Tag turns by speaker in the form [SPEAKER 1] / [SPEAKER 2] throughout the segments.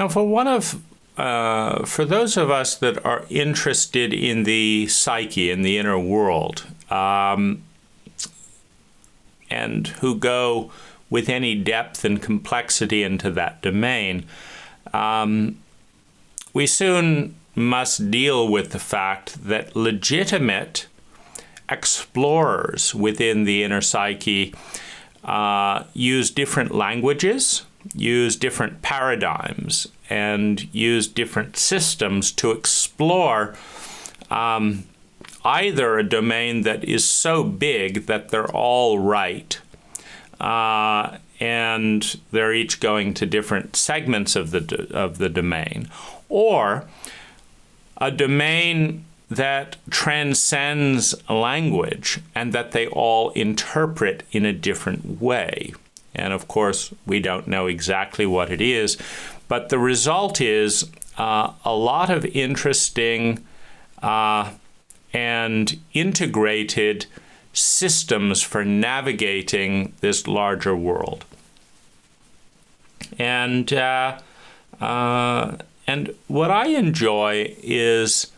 [SPEAKER 1] for those of us that are interested in the psyche, in the inner world, and who go with any depth and complexity into that domain, we soon must deal with the fact that legitimate explorers within the inner psyche use different languages, use different paradigms, and use different systems to explore either a domain that is so big that they're all right, and they're each going to different segments of the domain, or a domain that transcends language and that they all interpret in a different way. And of course, we don't know exactly what it is, but the result is a lot of interesting and integrated systems for navigating this larger world. And what I enjoy is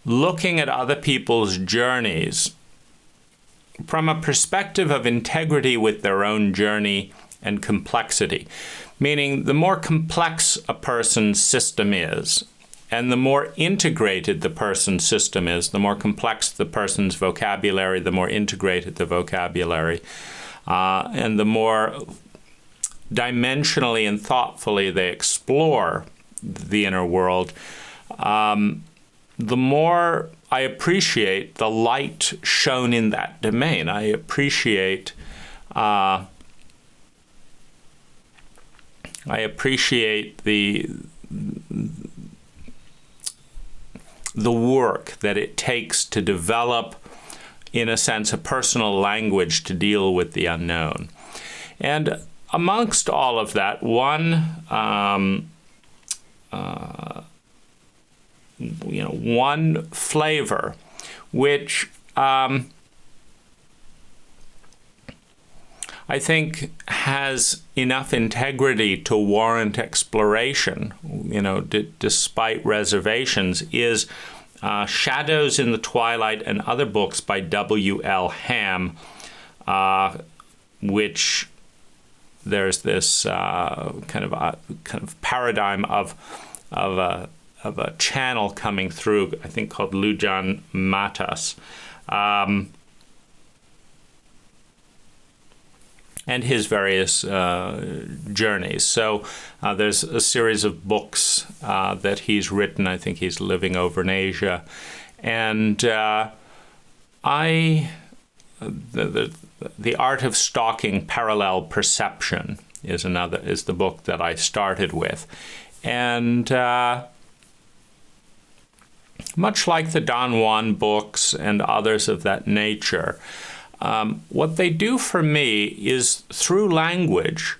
[SPEAKER 1] looking at other people's journeys from a perspective of integrity with their own journey and complexity. Meaning, the more complex a person's system is, and the more integrated the person's system is, the more complex the person's vocabulary, the more integrated the vocabulary, and the more dimensionally and thoughtfully they explore the inner world, the more I appreciate the light shown in that domain. I appreciate the work that it takes to develop, in a sense, a personal language to deal with the unknown. And amongst all of that, one flavor which I think has enough integrity to warrant exploration, despite reservations, is Shadows in the Twilight and Other Books by W.L. Ham, which there's this kind of paradigm of a channel coming through, I think called Lujan Matus, and his various journeys. So there's a series of books that he's written. I think he's living over in Asia. And The Art of Stalking Parallel Perception is the book that I started with. And much like the Don Juan books and others of that nature, what they do for me is, through language,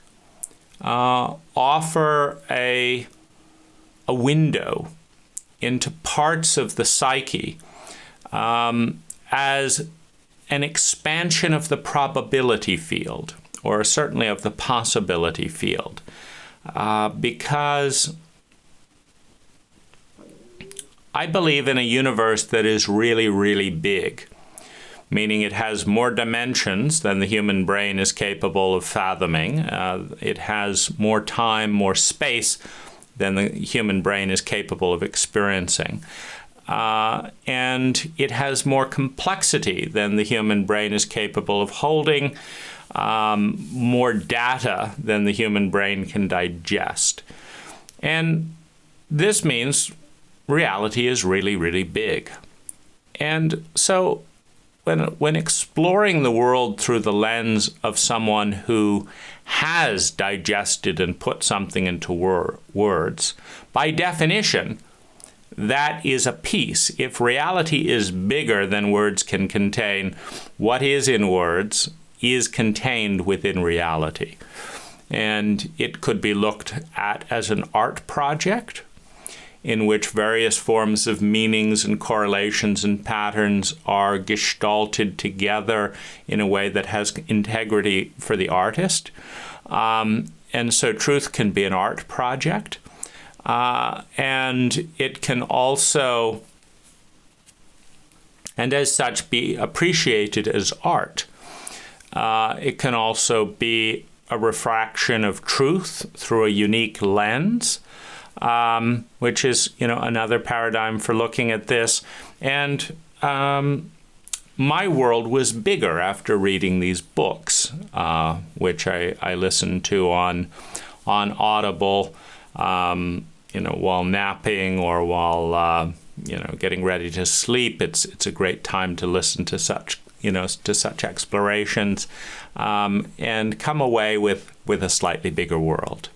[SPEAKER 1] offer a window into parts of the psyche as an expansion of the probability field, or certainly of the possibility field, because I believe in a universe that is really, really big, meaning it has more dimensions than the human brain is capable of fathoming. It has more time, more space than the human brain is capable of experiencing. And it has more complexity than the human brain is capable of holding, more data than the human brain can digest. And this means reality is really, really big. And so when exploring the world through the lens of someone who has digested and put something into words, by definition, that is a piece. If reality is bigger than words can contain, what is in words is contained within reality. And it could be looked at as an art project in which various forms of meanings and correlations and patterns are gestalted together in a way that has integrity for the artist. And so truth can be an art project. and it can also, and as such, be appreciated as art. It can also be a refraction of truth through a unique lens, which is, another paradigm for looking at this. And my world was bigger after reading these books, which I listened to on Audible, while napping or while getting ready to sleep. It's a great time to listen to such explorations, and come away with a slightly bigger world.